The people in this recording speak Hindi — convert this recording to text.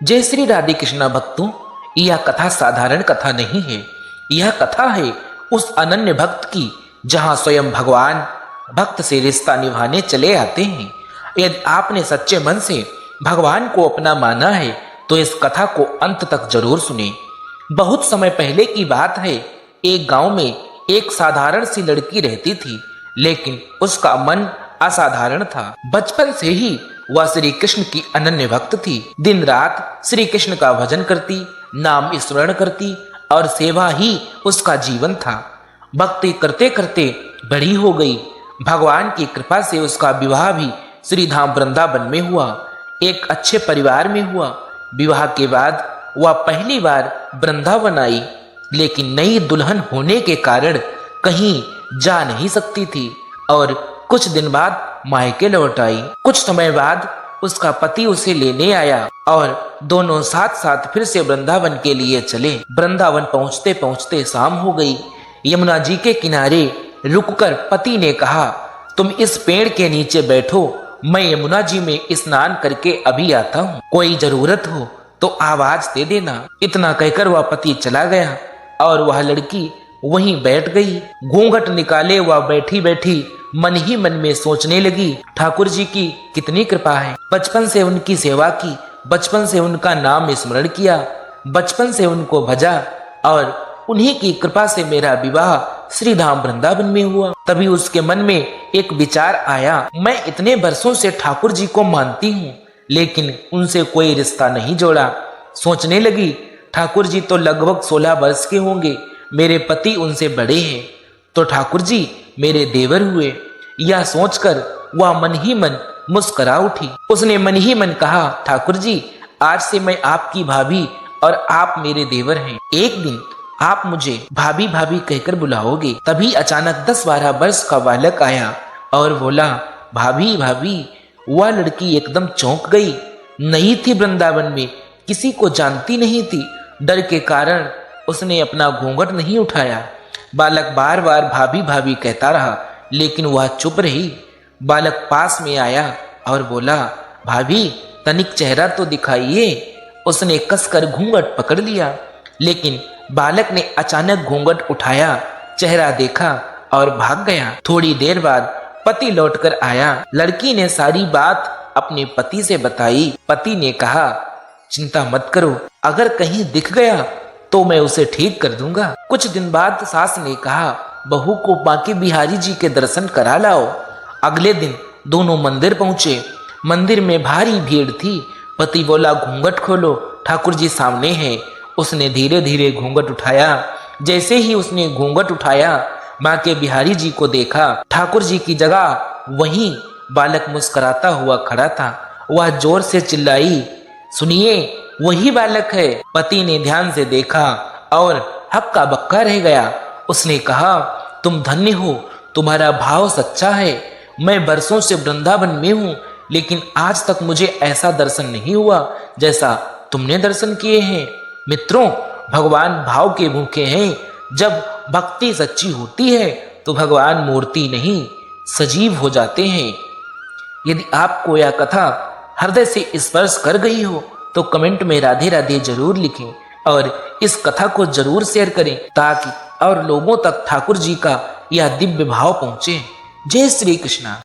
जय श्री राधे कृष्णा भक्तों, यह कथा साधारण कथा नहीं है। यह कथा है उस अनन्य भक्त की जहां स्वयं भगवान भक्त से रिश्ता निभाने चले आते हैं। यदि आपने सच्चे मन से भगवान को अपना माना है तो इस कथा को अंत तक जरूर सुने। बहुत समय पहले की बात है। एक गांव में एक साधारण सी लड़की रहती थी, लेकिन उसका मन असाधारण था। बचपन से ही वह श्री कृष्ण की अनन्य भक्त थी। दिन रात श्री कृष्ण का भजन करती, नाम स्मरण करती और सेवा ही उसका जीवन था। भक्ति करते करते बड़ी हो गई। भगवान की कृपा से उसका विवाह भी श्री धाम वृंदावन में हुआ, एक अच्छे परिवार में हुआ। विवाह के बाद वह पहली बार वृंदावन आई, लेकिन नई दुल्हन होने के कारण कहीं जा नहीं सकती थी और कुछ दिन बाद मायके लौट आई। कुछ समय बाद उसका पति उसे लेने आया और दोनों साथ साथ फिर से वृंदावन के लिए चले। वृंदावन पहुंचते पहुंचते शाम हो गई। यमुना जी के किनारे रुककर पति ने कहा, तुम इस पेड़ के नीचे बैठो, मैं यमुना जी में स्नान करके अभी आता हूँ। कोई जरूरत हो तो आवाज दे देना। इतना कहकर वह पति चला गया और वह लड़की वहीं बैठ गई। घूंघट निकाले वह बैठी बैठी मन ही मन में सोचने लगी, ठाकुर जी की कितनी कृपा है। बचपन से उनकी सेवा की, बचपन से उनका नाम स्मरण किया, बचपन से उनको भजा और उन्हीं की कृपा से मेरा विवाह श्री धाम वृंदावन में हुआ। तभी उसके मन में एक विचार आया, मैं इतने वर्षों से ठाकुर जी को मानती हूँ, लेकिन उनसे कोई रिश्ता नहीं जोड़ा। सोचने लगी, ठाकुर जी तो लगभग 16 वर्ष के होंगे, मेरे पति उनसे बड़े हैं, तो ठाकुर जी मेरे देवर हुए। यह सोचकर वह मन ही मन मुस्कुरा उठी। उसने मन ही मन कहा, ठाकुर जी आज से मैं आपकी भाभी और आप मेरे देवर हैं। एक दिन आप मुझे भाभी भाभी कहकर बुलाओगे। तभी अचानक 10-12 वर्ष का बालक आया और बोला, भाभी भाभी। वह लड़की एकदम चौंक गई। नई थी वृंदावन में, किसी को जानती नहीं थी। डर के कारण उसने अपना घूंघट नहीं उठाया। बालक बार बार भाभी भाभी कहता रहा, लेकिन वह चुप रही। बालक पास में आया और बोला, भाभी तनिक चेहरा तो दिखाइए। उसने कसकर घूंघट पकड़ लिया, लेकिन बालक ने अचानक घूंघट उठाया, चेहरा देखा और भाग गया। थोड़ी देर बाद पति लौटकर आया। लड़की ने सारी बात अपने पति से बताई। पति ने कहा, चिंता मत करो, अगर कहीं दिख गया तो मैं उसे ठीक कर दूंगा। कुछ दिन बाद सास ने कहा, बहू को बांके बिहारी जी के दर्शन करा लाओ। अगले दिन दोनों मंदिर पहुंचे। मंदिर में भारी भीड़ थी। पति बोला, घूंघट खोलो, ठाकुर जी सामने हैं। उसने धीरे धीरे घूंघट उठाया। जैसे ही उसने घूंघट उठाया, बांके बिहारी जी को देखा। ठाकुर जी की जगह वहीं बालक मुस्कुराता हुआ खड़ा था। वह जोर से चिल्लाई, सुनिए वही बालक है। पति ने ध्यान से देखा और हक्का बक्का रह गया। उसने कहा, तुम धन्य हो, तुम्हारा भाव सच्चा है। मैं वर्षों से वृंदावन में हूँ, लेकिन आज तक मुझे ऐसा दर्शन नहीं हुआ जैसा तुमने दर्शन किए हैं। मित्रों, भगवान भाव के भूखे हैं। जब भक्ति सच्ची होती है तो भगवान मूर्ति नहीं सजीव हो जाते हैं। यदि आपको यह कथा हृदय से स्पर्श कर गई हो तो कमेंट में राधे राधे जरूर लिखें और इस कथा को जरूर शेयर करें, ताकि और लोगों तक ठाकुर जी का यह दिव्य भाव पहुंचे। जय श्री कृष्णा।